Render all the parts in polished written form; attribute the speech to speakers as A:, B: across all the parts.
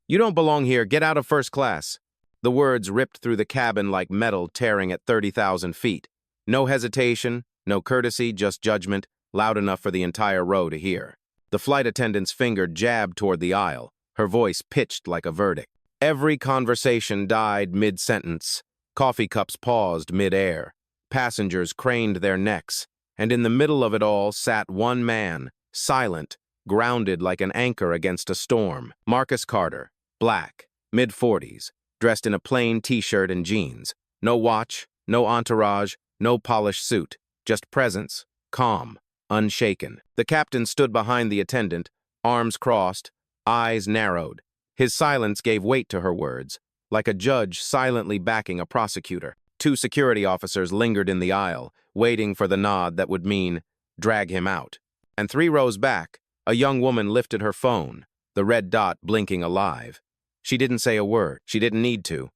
A: "You don't belong here. Get out of first class." The words ripped through the cabin like metal tearing at 30,000 feet. No hesitation, no courtesy, just judgment, loud enough for the entire row to hear. The flight attendant's finger jabbed toward the aisle, her voice pitched like a verdict. Every conversation died mid-sentence. Coffee cups paused mid-air. Passengers craned their necks, and in the middle of it all sat one man, silent, grounded like an anchor against a storm. Marcus Carter, black, mid-40s, dressed in a plain t-shirt and jeans. No watch, no entourage, no polished suit, just presence, calm, unshaken. The captain stood behind the attendant, arms crossed, eyes narrowed. His silence gave weight to her words, like a judge silently backing a prosecutor. Two security officers lingered in the aisle, waiting for the nod that would mean, drag him out. And 3 rows back, a young woman lifted her phone, the red dot blinking alive. She didn't say a word. She didn't need to.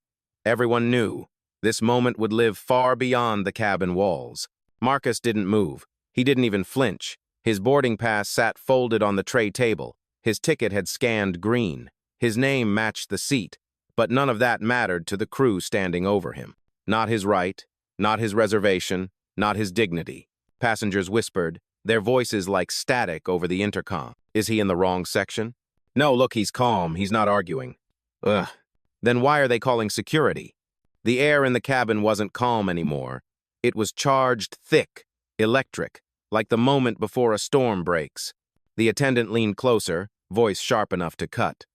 A: Everyone knew. This moment would live far beyond the cabin walls. Marcus didn't move. He didn't even flinch. His boarding pass sat folded on the tray table. His ticket had scanned green. His name matched the seat, but none of that mattered to the crew standing over him. Not his right, not his reservation, not his dignity. Passengers whispered, their voices like static over the intercom. Is he in the wrong section? No, look, he's calm. He's not arguing. Ugh. Then why are they calling security? The air in the cabin wasn't calm anymore. It was charged thick, electric, like the moment before a storm breaks. The attendant leaned closer, voice sharp enough to cut.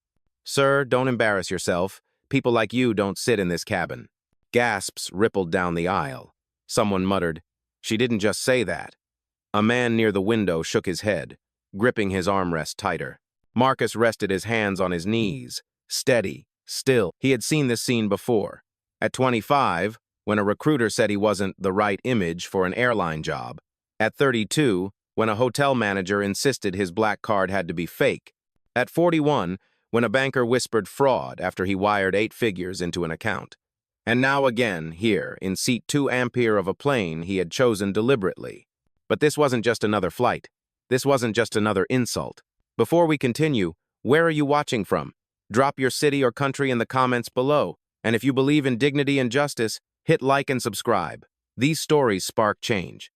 A: "Sir, don't embarrass yourself. People like you don't sit in this cabin." Gasps rippled down the aisle. Someone muttered, "She didn't just say that." A man near the window shook his head, gripping his armrest tighter. Marcus rested his hands on his knees, steady, still. He had seen this scene before. At 25, when a recruiter said he wasn't the right image for an airline job. At 32, when a hotel manager insisted his black card had to be fake. At 41, when a banker whispered fraud after he wired 8 figures into an account. And now again, here, in seat 2 ampere of a plane he had chosen deliberately. But this wasn't just another flight. This wasn't just another insult. Before we continue, where are you watching from? Drop your city or country in the comments below. And if you believe in dignity and justice, hit like and subscribe. These stories spark change.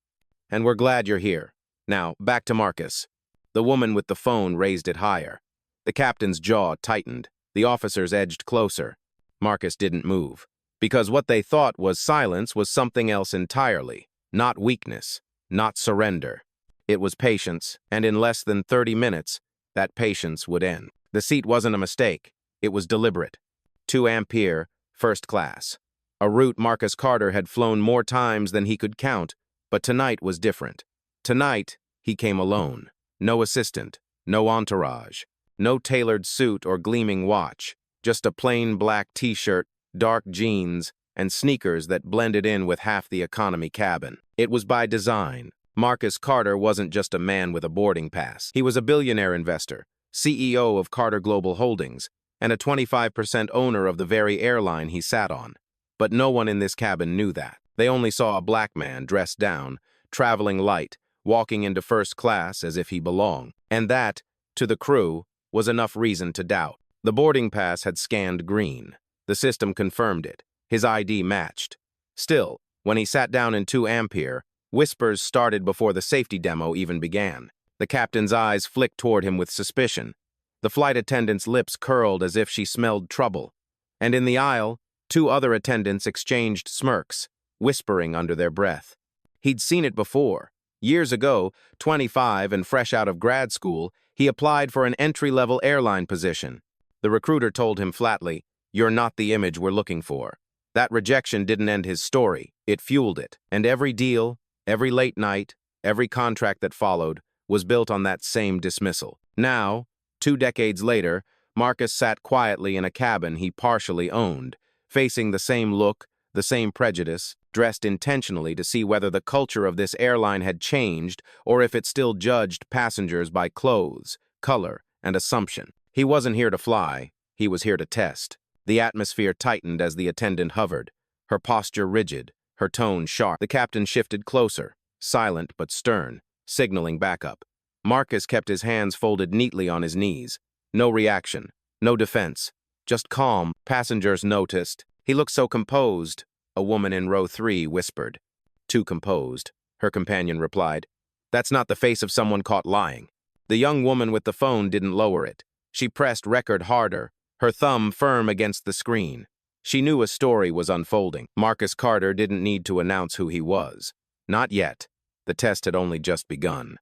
A: And we're glad you're here. Now, back to Marcus. The woman with the phone raised it higher. The captain's jaw tightened. The officers edged closer. Marcus didn't move. Because what they thought was silence was something else entirely. Not weakness. Not surrender. It was patience, and in less than 30 minutes, that patience would end. The seat wasn't a mistake. It was deliberate. 2 ampere, first class. A route Marcus Carter had flown more times than he could count, but tonight was different. Tonight, he came alone. No assistant, no entourage, no tailored suit or gleaming watch, just a plain black t-shirt, dark jeans, and sneakers that blended in with half the economy cabin. It was by design. Marcus Carter wasn't just a man with a boarding pass. He was a billionaire investor, CEO of Carter Global Holdings, and a 25% owner of the very airline he sat on. But no one in this cabin knew that. They only saw a black man dressed down, traveling light, walking into first class as if he belonged. And that, to the crew, was enough reason to doubt. The boarding pass had scanned green. The system confirmed it. His ID matched. Still, when he sat down in 2 ampere, whispers started before the safety demo even began. The captain's eyes flicked toward him with suspicion. The flight attendant's lips curled as if she smelled trouble. And in the aisle, 2 other attendants exchanged smirks, whispering under their breath. He'd seen it before. Years ago, 25 and fresh out of grad school, he applied for an entry-level airline position. The recruiter told him flatly, "You're not the image we're looking for." That rejection didn't end his story. It fueled it. And every deal, every late night, every contract that followed, was built on that same dismissal. Now, 2 decades later, Marcus sat quietly in a cabin he partially owned, facing the same look, the same prejudice, dressed intentionally to see whether the culture of this airline had changed or if it still judged passengers by clothes, color, and assumption. He wasn't here to fly. He was here to test. The atmosphere tightened as the attendant hovered, her posture rigid, her tone sharp. The captain shifted closer, silent but stern, signaling backup. Marcus kept his hands folded neatly on his knees. No reaction, no defense, Just calm. Passengers noticed. He looked so composed. A woman in row 3 whispered. Too composed, her companion replied. That's not the face of someone caught lying. The young woman with the phone didn't lower it. She pressed record harder, her thumb firm against the screen. She knew a story was unfolding. Marcus Carter didn't need to announce who he was. Not yet. The test had only just begun.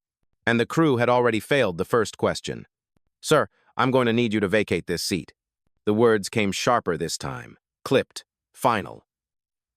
A: And the crew had already failed the first question. Sir, I'm going to need you to vacate this seat. The words came sharper this time. Clipped. Final.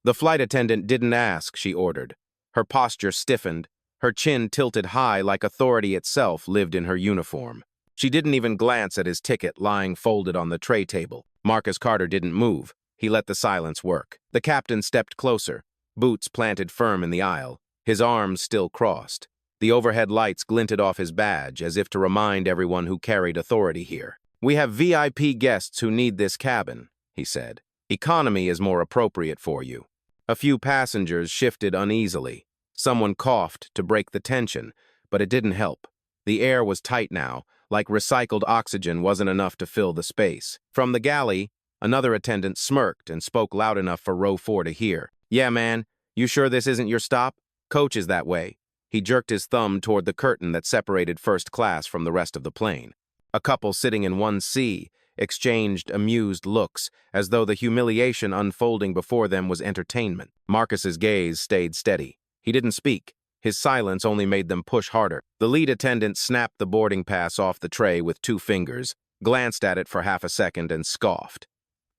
A: The flight attendant didn't ask, she ordered. Her posture stiffened. Her chin tilted high like authority itself lived in her uniform. She didn't even glance at his ticket lying folded on the tray table. Marcus Carter didn't move. He let the silence work. The captain stepped closer, boots planted firm in the aisle, his arms still crossed. The overhead lights glinted off his badge as if to remind everyone who carried authority here. We have VIP guests who need this cabin, he said. Economy is more appropriate for you. A few passengers shifted uneasily. Someone coughed to break the tension, but it didn't help. The air was tight now, like recycled oxygen wasn't enough to fill the space. From the galley, another attendant smirked and spoke loud enough for row 4 to hear. Yeah, man, you sure this isn't your stop? Coach is that way. He jerked his thumb toward the curtain that separated first class from the rest of the plane. A couple sitting in 1C exchanged amused looks, as though the humiliation unfolding before them was entertainment. Marcus's gaze stayed steady. He didn't speak. His silence only made them push harder. The lead attendant snapped the boarding pass off the tray with 2 fingers, glanced at it for half a second, and scoffed.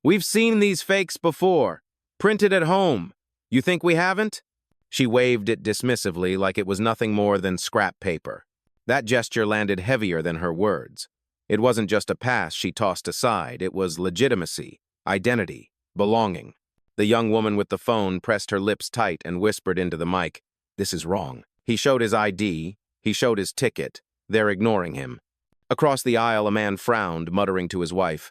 A: We've seen these fakes before. Printed at home. You think we haven't? She waved it dismissively like it was nothing more than scrap paper. That gesture landed heavier than her words. It wasn't just a pass she tossed aside. It was legitimacy, identity, belonging. The young woman with the phone pressed her lips tight and whispered into the mic, "This is wrong." He showed his ID. He showed his ticket. They're ignoring him. Across the aisle, a man frowned, muttering to his wife.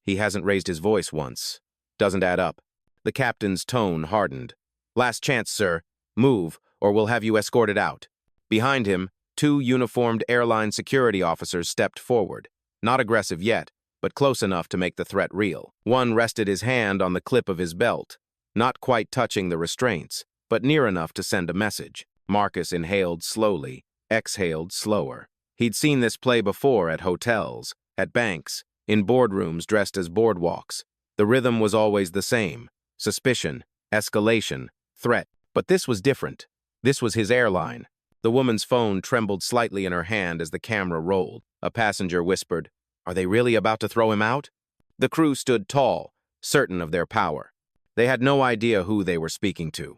A: He hasn't raised his voice once. Doesn't add up. The captain's tone hardened. Last chance, sir. Move, or we'll have you escorted out. Behind him, 2 uniformed airline security officers stepped forward. Not aggressive yet, but close enough to make the threat real. One rested his hand on the clip of his belt, not quite touching the restraints, but near enough to send a message. Marcus inhaled slowly, exhaled slower. He'd seen this play before at hotels, at banks, in boardrooms dressed as boardwalks. The rhythm was always the same: suspicion, escalation, threat. But this was different. This was his airline. The woman's phone trembled slightly in her hand as the camera rolled. A passenger whispered, "Are they really about to throw him out?" The crew stood tall, certain of their power. They had no idea who they were speaking to.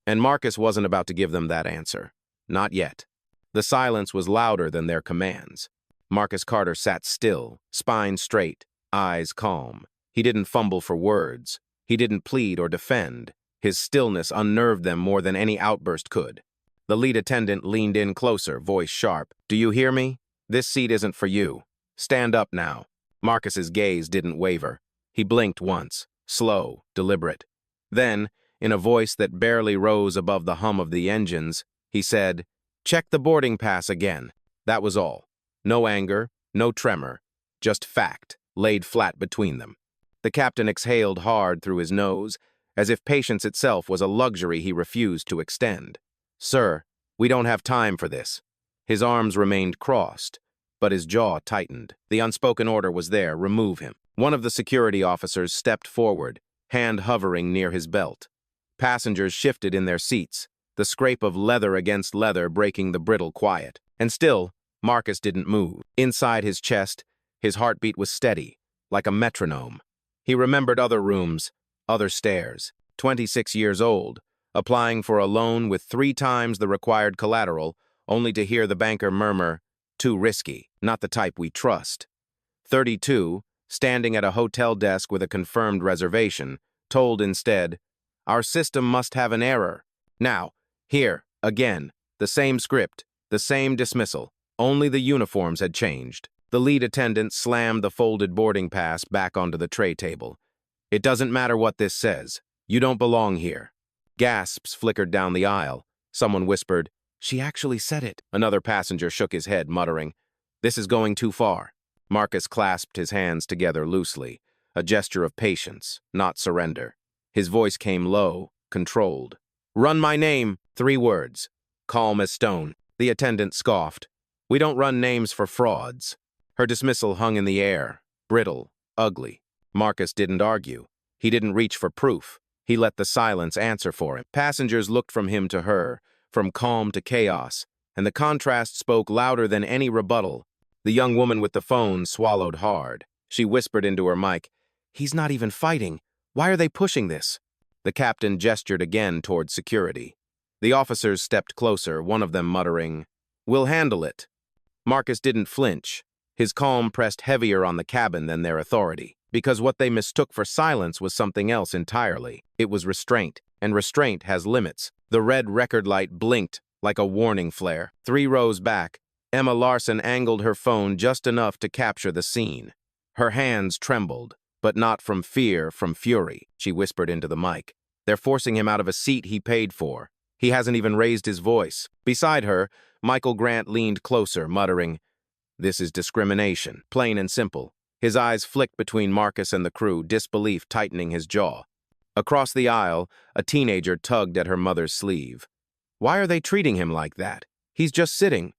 A: And Marcus wasn't about to give them that answer. Not yet. The silence was louder than their commands. Marcus Carter sat still, spine straight, eyes calm. He didn't fumble for words. He didn't plead or defend. His stillness unnerved them more than any outburst could. The lead attendant leaned in closer, voice sharp. "Do you hear me? This seat isn't for you. Stand up now." Marcus's gaze didn't waver. He blinked once, slow, deliberate. Then, in a voice that barely rose above the hum of the engines, he said, "Check the boarding pass again." That was all. No anger, no tremor, just fact, laid flat between them. The captain exhaled hard through his nose, as if patience itself was a luxury he refused to extend. "Sir, we don't have time for this." His arms remained crossed, but his jaw tightened. The unspoken order was there: remove him. One of the security officers stepped forward, hand hovering near his belt. Passengers shifted in their seats, the scrape of leather against leather breaking the brittle quiet. And still, Marcus didn't move. Inside his chest, his heartbeat was steady, like a metronome. He remembered other rooms, other stairs. 26 years old, applying for a loan with 3 times the required collateral, only to hear the banker murmur, "Too risky, not the type we trust." 32, standing at a hotel desk with a confirmed reservation, told instead, "Our system must have an error." Now, here, again, the same script, the same dismissal. Only the uniforms had changed. The lead attendant slammed the folded boarding pass back onto the tray table. "It doesn't matter what this says. You don't belong here." Gasps flickered down the aisle. Someone whispered, "She actually said it." Another passenger shook his head, muttering, "This is going too far." Marcus clasped his hands together loosely. a gesture of patience, not surrender. His voice came low, controlled. "Run my name," 3 words. Calm as stone. The attendant scoffed. "We don't run names for frauds." Her dismissal hung in the air, brittle, ugly. Marcus didn't argue. He didn't reach for proof. He let the silence answer for him. Passengers looked from him to her, from calm to chaos, and the contrast spoke louder than any rebuttal. The young woman with the phone swallowed hard. She whispered into her mic, "He's not even fighting. Why are they pushing this?" The captain gestured again toward security. The officers stepped closer, one of them muttering, "We'll handle it." Marcus didn't flinch. His calm pressed heavier on the cabin than their authority, because what they mistook for silence was something else entirely. It was restraint, and restraint has limits. The red record light blinked like a warning flare. 3 rows back, Emma Larson angled her phone just enough to capture the scene. Her hands trembled, but not from fear, from fury. She whispered into the mic. "They're forcing him out of a seat he paid for. He hasn't even raised his voice." Beside her, Michael Grant leaned closer, muttering, "This is discrimination, plain and simple." His eyes flicked between Marcus and the crew, disbelief tightening his jaw. Across the aisle, a teenager tugged at her mother's sleeve. "Why are they treating him like that? He's just sitting."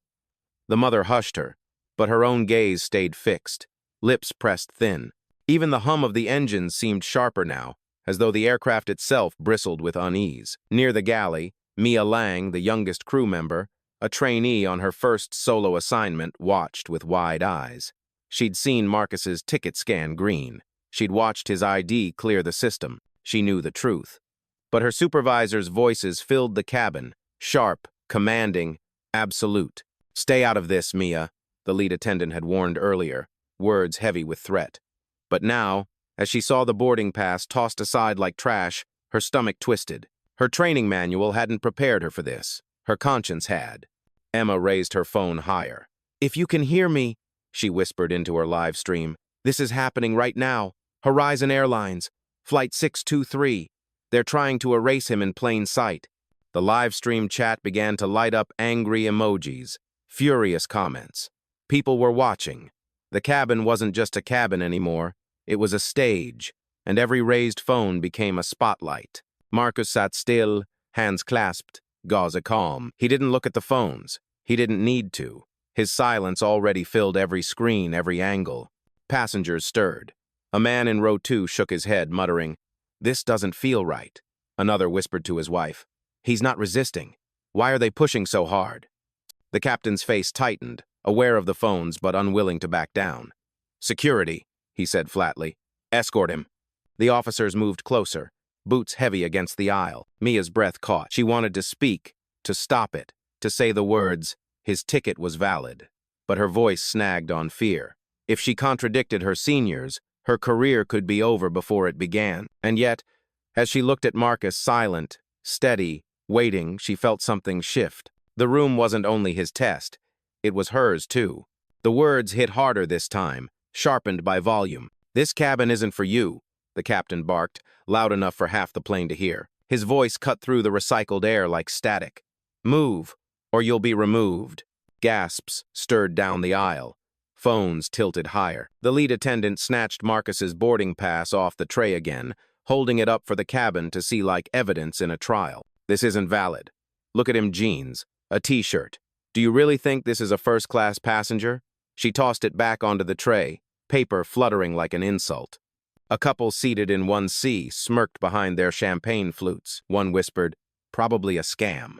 A: The mother hushed her, but her own gaze stayed fixed, lips pressed thin. Even the hum of the engines seemed sharper now, as though the aircraft itself bristled with unease. Near the galley, Mia Lang, the youngest crew member, a trainee on her first solo assignment, watched with wide eyes. She'd seen Marcus's ticket scan green. She'd watched his ID clear the system. She knew the truth. But her supervisor's voices filled the cabin, sharp, commanding, absolute. "Stay out of this, Mia," the lead attendant had warned earlier, words heavy with threat. But now, as she saw the boarding pass tossed aside like trash, her stomach twisted. Her training manual hadn't prepared her for this. Her conscience had. Emma raised her phone higher. "If you can hear me," she whispered into her live stream, "this is happening right now. Horizon Airlines, Flight 623. They're trying to erase him in plain sight." The live stream chat began to light up angry emojis, furious comments. People were watching. The cabin wasn't just a cabin anymore. It was a stage, and every raised phone became a spotlight. Marcus sat still, hands clasped, gauze calm. He didn't look at the phones. He didn't need to. His silence already filled every screen, every angle. Passengers stirred. A man in row 2 shook his head, muttering, "This doesn't feel right." Another whispered to his wife, "He's not resisting. Why are they pushing so hard?" The captain's face tightened, aware of the phones but unwilling to back down. "Security," he said flatly. "Escort him." The officers moved closer, boots heavy against the aisle. Mia's breath caught. She wanted to speak, to stop it, to say the words, "His ticket was valid." But her voice snagged on fear. If she contradicted her seniors, her career could be over before it began. And yet, as she looked at Marcus, silent, steady, waiting, she felt something shift. The room wasn't only his test. It was hers, too. The words hit harder this time, sharpened by volume. "This cabin isn't for you," the captain barked, loud enough for half the plane to hear. His voice cut through the recycled air like static. "Move, or you'll be removed." Gasps stirred down the aisle. Phones tilted higher. The lead attendant snatched Marcus's boarding pass off the tray again, holding it up for the cabin to see like evidence in a trial. "This isn't valid. Look at him, jeans, a t-shirt. Do you really think this is a first-class passenger?" She tossed it back onto the tray, paper fluttering like an insult. A couple seated in 1C smirked behind their champagne flutes. One whispered, "Probably a scam."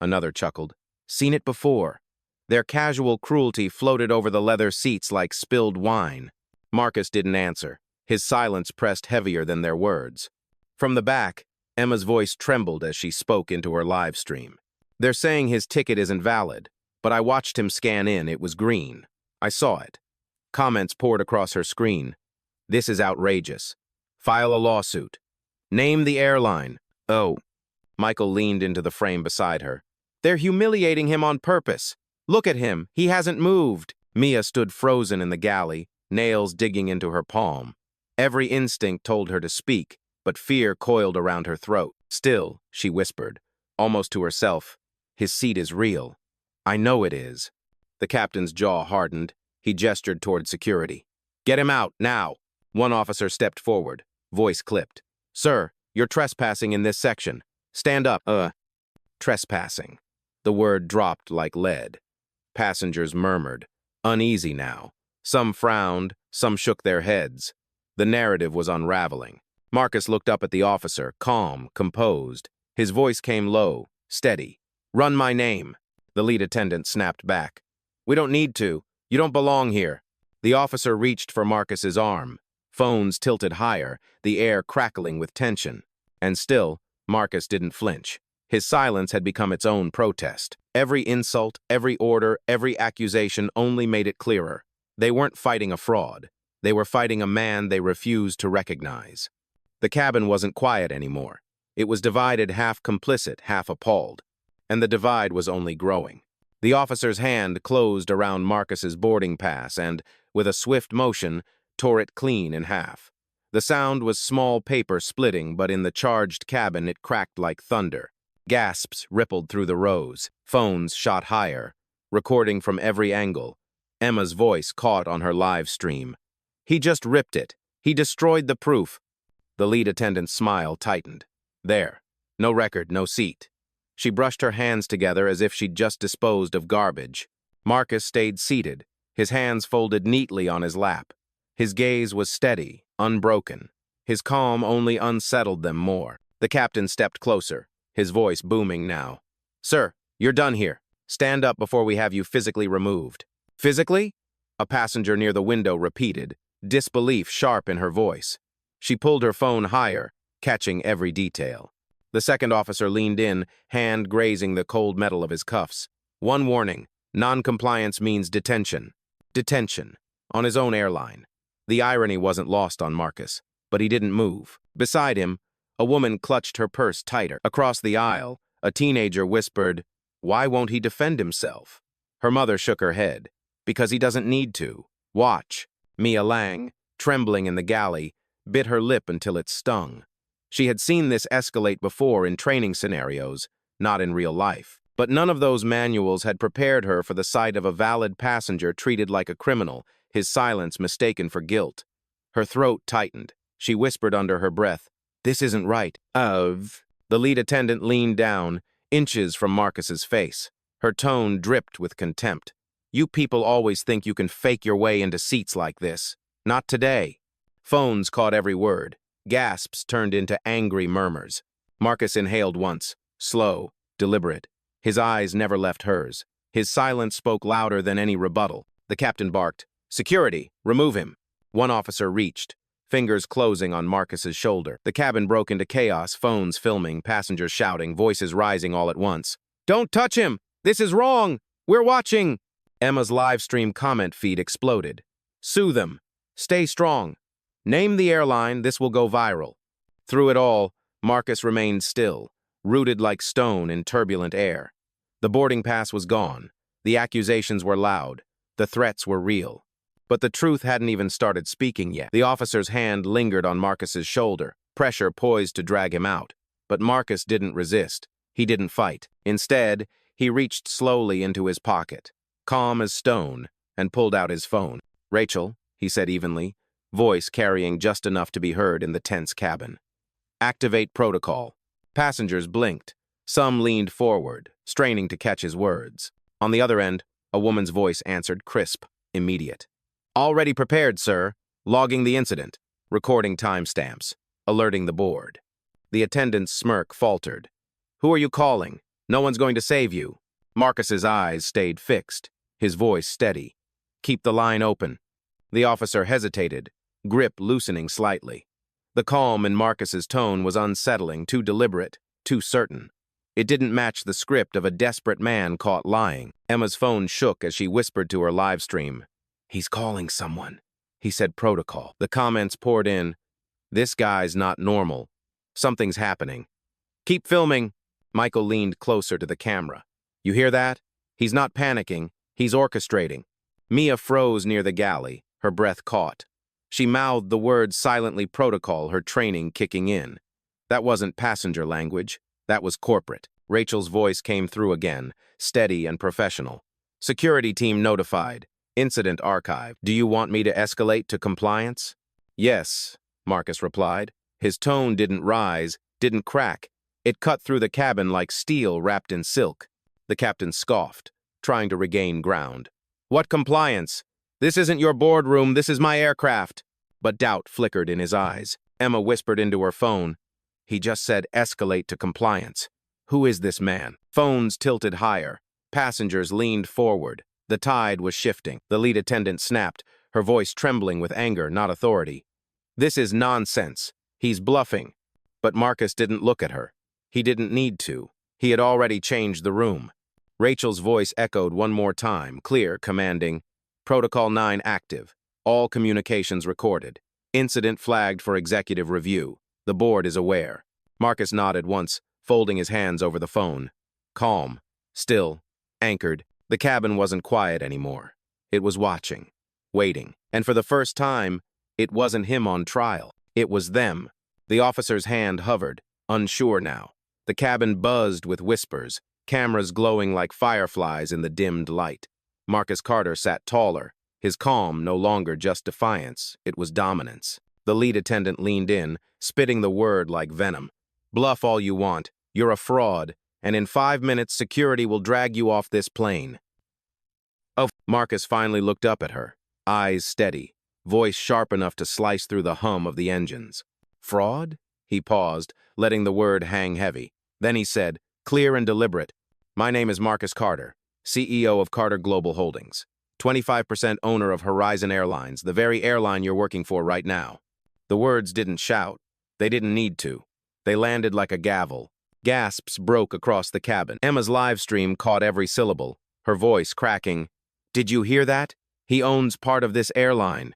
A: Another chuckled, "Seen it before." Their casual cruelty floated over the leather seats like spilled wine. Marcus didn't answer. His silence pressed heavier than their words. From the back, Emma's voice trembled as she spoke into her live stream. "They're saying his ticket isn't valid, but I watched him scan in. It was green. I saw it." Comments poured across her screen. "This is outrageous. File a lawsuit. Name the airline." "Oh." Michael leaned into the frame beside her. "They're humiliating him on purpose. Look at him. He hasn't moved." Mia stood frozen in the galley, nails digging into her palm. Every instinct told her to speak, but fear coiled around her throat. "Still," she whispered, almost to herself, "his seat is real. I know it is." The captain's jaw hardened. He gestured toward security. "Get him out, now." One officer stepped forward, voice clipped. "Sir, you're trespassing in this section. Stand up." Trespassing. The word dropped like lead. Passengers murmured, uneasy now. Some frowned, some shook their heads. The narrative was unraveling. Marcus looked up at the officer, calm, composed. His voice came low, steady. "Run my name." The lead attendant snapped back. "We don't need to. You don't belong here." The officer reached for Marcus's arm. Phones tilted higher, the air crackling with tension. And still, Marcus didn't flinch. His silence had become its own protest. Every insult, every order, every accusation only made it clearer. They weren't fighting a fraud. They were fighting a man they refused to recognize. The cabin wasn't quiet anymore. It was divided, half complicit, half appalled. And the divide was only growing. The officer's hand closed around Marcus's boarding pass and, with a swift motion, tore it clean in half. The sound was small paper splitting, but in the charged cabin it cracked like thunder. Gasps rippled through the rows. Phones shot higher, recording from every angle. Emma's voice caught on her live stream. "He just ripped it. He destroyed the proof." The lead attendant's smile tightened. There. No record, no seat. She brushed her hands together as if she'd just disposed of garbage. Marcus stayed seated, his hands folded neatly on his lap. His gaze was steady, unbroken. His calm only unsettled them more. The captain stepped closer, his voice booming now. "Sir, you're done here. Stand up before we have you physically removed." "Physically?" A passenger near the window repeated, disbelief sharp in her voice. She pulled her phone higher, catching every detail. The second officer leaned in, hand grazing the cold metal of his cuffs. "One warning. Non-compliance means detention." Detention. On his own airline. The irony wasn't lost on Marcus, but he didn't move. Beside him, a woman clutched her purse tighter. Across the aisle, a teenager whispered, "Why won't he defend himself?" Her mother shook her head. "Because he doesn't need to. Watch." Mia Lang, trembling in the galley, bit her lip until it stung. She had seen this escalate before in training scenarios, not in real life. But none of those manuals had prepared her for the sight of a valid passenger treated like a criminal, his silence mistaken for guilt. Her throat tightened. She whispered under her breath, "This isn't right." The lead attendant leaned down, inches from Marcus's face. Her tone dripped with contempt. "You people always think you can fake your way into seats like this. Not today." Phones caught every word. Gasps turned into angry murmurs. Marcus inhaled once, slow, deliberate. His eyes never left hers. His silence spoke louder than any rebuttal. The captain barked, "Security, remove him." One officer reached, fingers closing on Marcus's shoulder. The cabin broke into chaos, phones filming, passengers shouting, voices rising all at once. "Don't touch him! This is wrong! We're watching!" Emma's live stream comment feed exploded. "Sue them. Stay strong. Name the airline, this will go viral." Through it all, Marcus remained still, rooted like stone in turbulent air. The boarding pass was gone. The accusations were loud. The threats were real. But the truth hadn't even started speaking yet. The officer's hand lingered on Marcus's shoulder, pressure poised to drag him out. But Marcus didn't resist. He didn't fight. Instead, he reached slowly into his pocket, calm as stone, and pulled out his phone. "Rachel," he said evenly, voice carrying just enough to be heard in the tense cabin. "Activate protocol." Passengers blinked. Some leaned forward, straining to catch his words. On the other end, a woman's voice answered crisp, immediate. "Already prepared, sir. Logging the incident. Recording timestamps. Alerting the board." The attendant's smirk faltered. "Who are you calling? No one's going to save you." Marcus's eyes stayed fixed, his voice steady. "Keep the line open." The officer hesitated, grip loosening slightly. The calm in Marcus's tone was unsettling, too deliberate, too certain. It didn't match the script of a desperate man caught lying. Emma's phone shook as she whispered to her live stream. "He's calling someone," he said protocol. The comments poured in. "This guy's not normal. Something's happening." "Keep filming." Michael leaned closer to the camera. "You hear that? He's not panicking. He's orchestrating." Mia froze near the galley, her breath caught. She mouthed the words silently protocol, her training kicking in. That wasn't passenger language. That was corporate. Rachel's voice came through again, steady and professional. "Security team notified. Incident archived. Do you want me to escalate to compliance?" Yes, Marcus replied. His tone didn't rise, didn't crack. It cut through the cabin like steel wrapped in silk. The captain scoffed, trying to regain ground. What compliance? This isn't your boardroom, this is my aircraft. But doubt flickered in his eyes. Emma whispered into her phone. He just said escalate to compliance. Who is this man? Phones tilted higher. Passengers leaned forward. The tide was shifting. The lead attendant snapped, her voice trembling with anger, not authority. This is nonsense. He's bluffing. But Marcus didn't look at her. He didn't need to. He had already changed the room. Rachel's voice echoed one more time, clear, commanding, Protocol 9 active. All communications recorded. Incident flagged for executive review. The board is aware. Marcus nodded once, folding his hands over the phone. Calm. Still. Anchored. The cabin wasn't quiet anymore. It was watching. Waiting. And for the first time, it wasn't him on trial. It was them. The officer's hand hovered, unsure now. The cabin buzzed with whispers, cameras glowing like fireflies in the dimmed light. Marcus Carter sat taller, his calm no longer just defiance, it was dominance. The lead attendant leaned in, spitting the word like venom. Bluff all you want, you're a fraud, and in 5 minutes security will drag you off this plane. Oh, Marcus finally looked up at her, eyes steady, voice sharp enough to slice through the hum of the engines. Fraud? He paused, letting the word hang heavy. Then he said, clear and deliberate, my name is Marcus Carter, CEO of Carter Global Holdings, 25% owner of Horizon Airlines, the very airline you're working for right now. The words didn't shout. They didn't need to. They landed like a gavel. Gasps broke across the cabin. Emma's live stream caught every syllable, her voice cracking. Did you hear that? He owns part of this airline.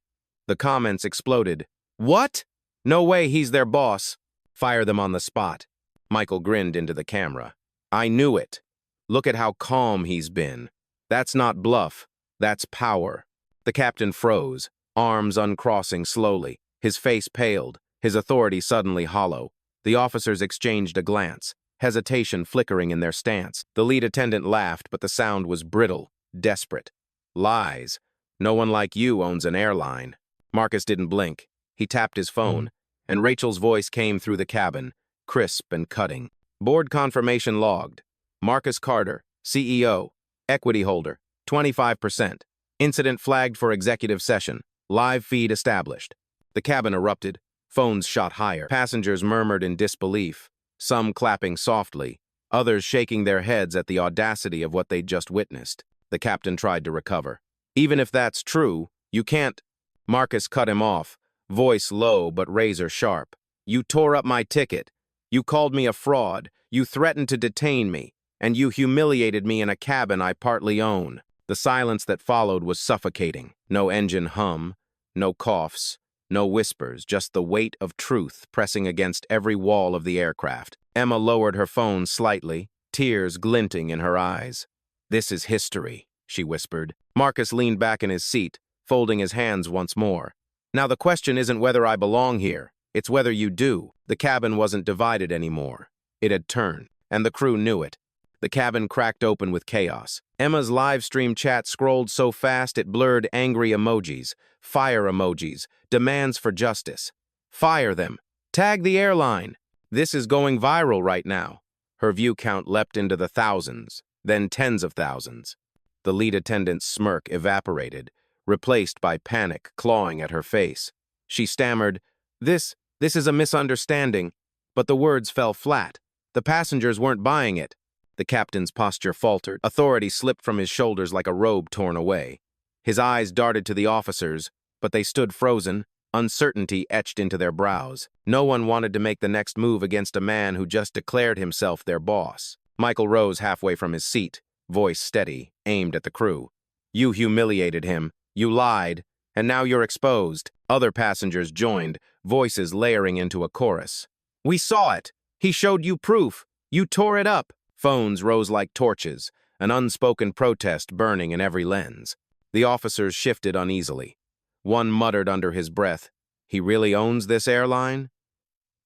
A: The comments exploded. What? No way he's their boss. Fire them on the spot. Michael grinned into the camera. I knew it. Look at how calm he's been. That's not bluff. That's power. The captain froze, arms uncrossing slowly. His face paled, his authority suddenly hollow. The officers exchanged a glance, hesitation flickering in their stance. The lead attendant laughed, but the sound was brittle, desperate. Lies. No one like you owns an airline. Marcus didn't blink. He tapped his phone, and Rachel's voice came through the cabin, crisp and cutting. Board confirmation logged. Marcus Carter, CEO, equity holder, 25%. Incident flagged for executive session. Live feed established. The cabin erupted. Phones shot higher. Passengers murmured in disbelief, some clapping softly, others shaking their heads at the audacity of what they'd just witnessed. The captain tried to recover. Even if that's true, you can't. Marcus cut him off, voice low but razor sharp. You tore up my ticket. You called me a fraud. You threatened to detain me. And you humiliated me in a cabin I partly own. The silence that followed was suffocating. No engine hum, no coughs, no whispers, just the weight of truth pressing against every wall of the aircraft. Emma lowered her phone slightly, tears glinting in her eyes. This is history, she whispered. Marcus leaned back in his seat, folding his hands once more. Now the question isn't whether I belong here, it's whether you do. The cabin wasn't divided anymore. It had turned, and the crew knew it. The cabin cracked open with chaos. Emma's live stream chat scrolled so fast it blurred angry emojis, fire emojis, demands for justice. Fire them. Tag the airline. This is going viral right now. Her view count leapt into the thousands, then tens of thousands. The lead attendant's smirk evaporated, replaced by panic clawing at her face. She stammered, This is a misunderstanding. But the words fell flat. The passengers weren't buying it. The captain's posture faltered. Authority slipped from his shoulders like a robe torn away. His eyes darted to the officers, but they stood frozen, uncertainty etched into their brows. No one wanted to make the next move against a man who just declared himself their boss. Michael rose halfway from his seat, voice steady, aimed at the crew. You humiliated him, you lied, and now you're exposed. Other passengers joined, voices layering into a chorus. We saw it! He showed you proof! You tore it up! Phones rose like torches, an unspoken protest burning in every lens. The officers shifted uneasily. One muttered under his breath, He really owns this airline?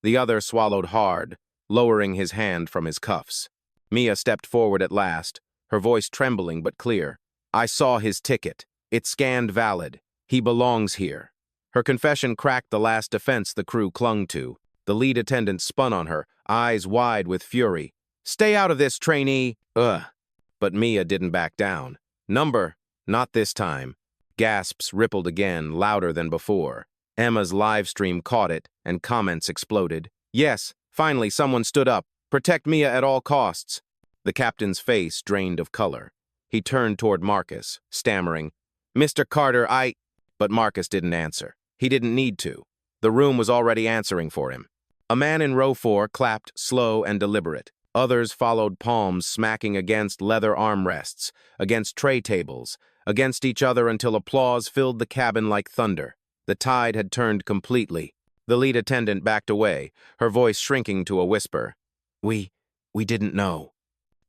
A: The other swallowed hard, lowering his hand from his cuffs. Mia stepped forward at last, her voice trembling but clear. I saw his ticket. It scanned valid. He belongs here. Her confession cracked the last defense the crew clung to. The lead attendant spun on her, eyes wide with fury. "Stay out of this, trainee!" Ugh. But Mia didn't back down. "Number, not this time." Gasps rippled again, louder than before. Emma's live stream caught it, and comments exploded. "Yes, finally someone stood up. Protect Mia at all costs." The captain's face drained of color. He turned toward Marcus, stammering, "Mr. Carter, I—" But Marcus didn't answer. He didn't need to. The room was already answering for him. A man in row 4 clapped, slow and deliberate. Others followed, palms smacking against leather armrests, against tray tables, against each other until applause filled the cabin like thunder. The tide had turned completely. The lead attendant backed away, her voice shrinking to a whisper. We didn't know."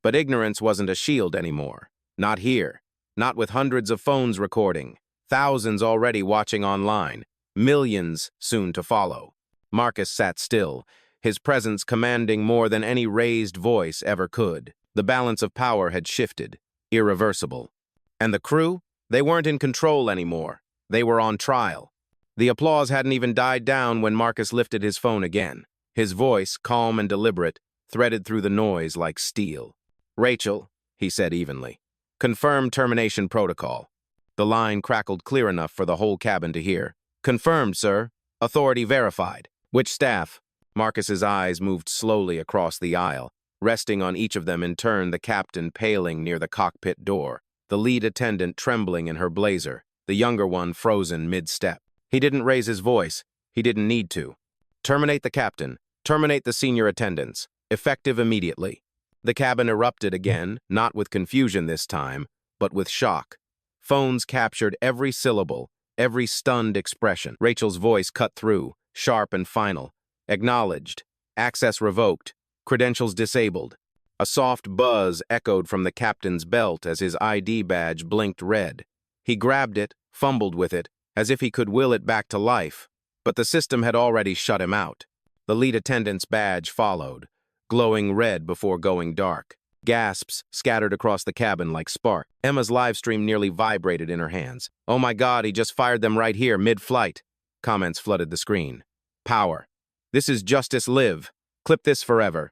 A: But ignorance wasn't a shield anymore. Not here. Not with hundreds of phones recording. Thousands already watching online. Millions soon to follow. Marcus sat still, his presence commanding more than any raised voice ever could. The balance of power had shifted. Irreversible. And the crew? They weren't in control anymore. They were on trial. The applause hadn't even died down when Marcus lifted his phone again. His voice, calm and deliberate, threaded through the noise like steel. "Rachel," he said evenly, "confirm termination protocol." The line crackled clear enough for the whole cabin to hear. "Confirmed, sir. Authority verified." "Which staff?" Marcus's eyes moved slowly across the aisle, resting on each of them in turn, the captain paling near the cockpit door, the lead attendant trembling in her blazer, the younger one frozen mid-step. He didn't raise his voice. He didn't need to. "Terminate the captain. Terminate the senior attendants. Effective immediately." The cabin erupted again, not with confusion this time, but with shock. Phones captured every syllable, every stunned expression. Rachel's voice cut through, sharp and final. "Acknowledged. Access revoked. Credentials disabled." A soft buzz echoed from the captain's belt as his ID badge blinked red. He grabbed it, fumbled with it, as if he could will it back to life, but the system had already shut him out. The lead attendant's badge followed, glowing red before going dark. Gasps scattered across the cabin like sparks. Emma's livestream nearly vibrated in her hands. "Oh my God, he just fired them right here, mid-flight." Comments flooded the screen. "Power. This is Justice Live. Clip this forever."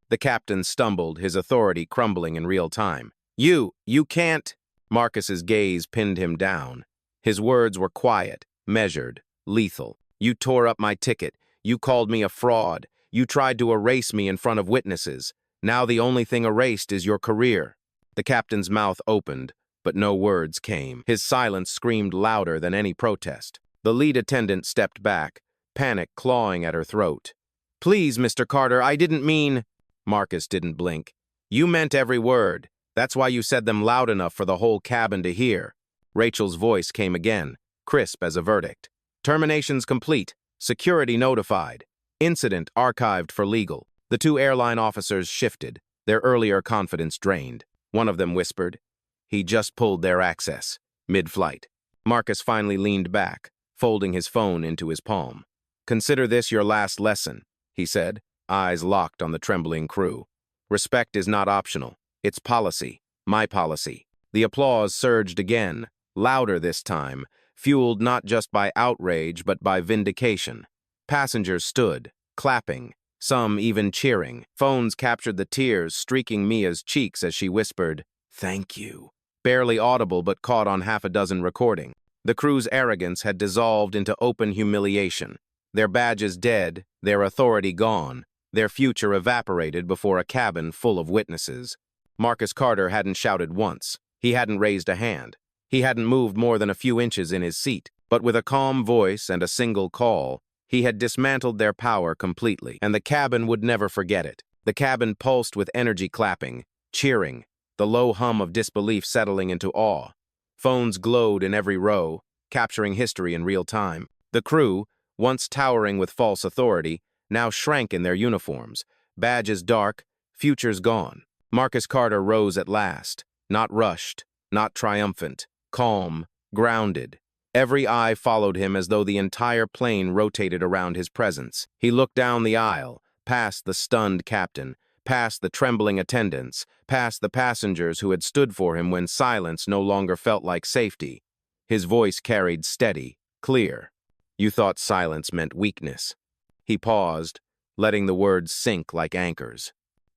A: The captain stumbled, his authority crumbling in real time. You can't." Marcus's gaze pinned him down. His words were quiet, measured, lethal. "You tore up my ticket. You called me a fraud. You tried to erase me in front of witnesses. Now the only thing erased is your career." The captain's mouth opened, but no words came. His silence screamed louder than any protest. The lead attendant stepped back, panic clawing at her throat. "Please, Mr. Carter, I didn't mean—" Marcus didn't blink. "You meant every word. That's why you said them loud enough for the whole cabin to hear." Rachel's voice came again, crisp as a verdict. "Termination's complete. Security notified. Incident archived for legal." The two airline officers shifted, their earlier confidence drained. One of them whispered, "He just pulled their access." Mid-flight. Marcus finally leaned back, folding his phone into his palm. "Consider this your last lesson," he said, eyes locked on the trembling crew. "Respect is not optional. It's policy. My policy." The applause surged again, louder this time, fueled not just by outrage but by vindication. Passengers stood, clapping, some even cheering. Phones captured the tears streaking Mia's cheeks as she whispered, "Thank you," barely audible but caught on half a dozen recordings. The crew's arrogance had dissolved into open humiliation. Their badges dead, their authority gone, their future evaporated before a cabin full of witnesses. Marcus Carter hadn't shouted once. He hadn't raised a hand. He hadn't moved more than a few inches in his seat. But with a calm voice and a single call, he had dismantled their power completely, and the cabin would never forget it. The cabin pulsed with energy, clapping, cheering, the low hum of disbelief settling into awe. Phones glowed in every row, capturing history in real time. The crew, once towering with false authority, now shrank in their uniforms, badges dark, futures gone. Marcus Carter rose at last, not rushed, not triumphant, calm, grounded. Every eye followed him as though the entire plane rotated around his presence. He looked down the aisle, past the stunned captain, past the trembling attendants, past the passengers who had stood for him when silence no longer felt like safety. His voice carried steady, clear. You thought silence meant weakness. He paused, letting the words sink like anchors.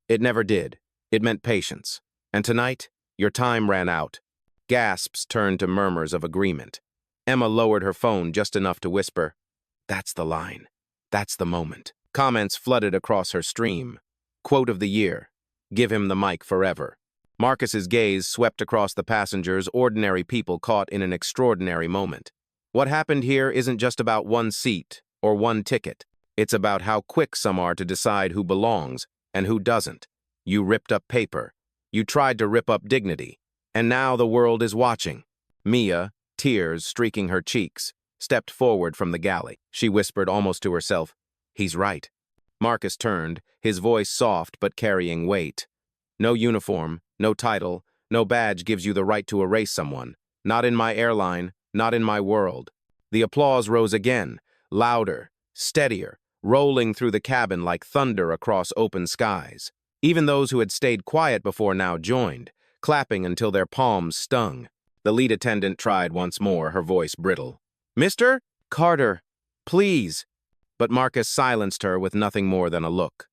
A: It never did. It meant patience. And tonight, your time ran out. Gasps turned to murmurs of agreement. Emma lowered her phone just enough to whisper, "That's the line. That's the moment." Comments flooded across her stream. Quote of the year, "Give him the mic forever." Marcus's gaze swept across the passengers, ordinary people caught in an extraordinary moment. What happened here isn't just about one seat or one ticket. It's about how quick some are to decide who belongs and who doesn't. You ripped up paper. You tried to rip up dignity. And now the world is watching. Mia, tears streaking her cheeks, stepped forward from the galley. She whispered almost to herself, "He's right." Marcus turned, his voice soft but carrying weight. "No uniform, no title, no badge gives you the right to erase someone. Not in my airline, not in my world." The applause rose again, louder, steadier, rolling through the cabin like thunder across open skies. Even those who had stayed quiet before now joined, clapping until their palms stung. The lead attendant tried once more, her voice brittle. "Mr. Carter, please." But Marcus silenced her with nothing more than a look.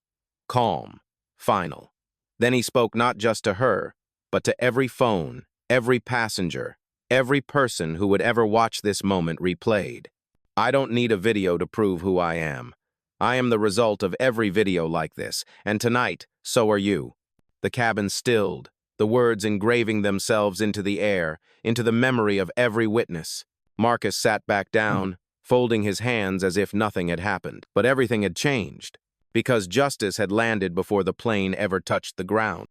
A: Calm, final. Then he spoke not just to her, but to every phone, every passenger, every person who would ever watch this moment replayed. "I don't need a video to prove who I am. I am the result of every video like this, and tonight, so are you." The cabin stilled, the words engraving themselves into the air, into the memory of every witness. Marcus sat back down, folding his hands as if nothing had happened. But everything had changed, because justice had landed before the plane ever touched the ground.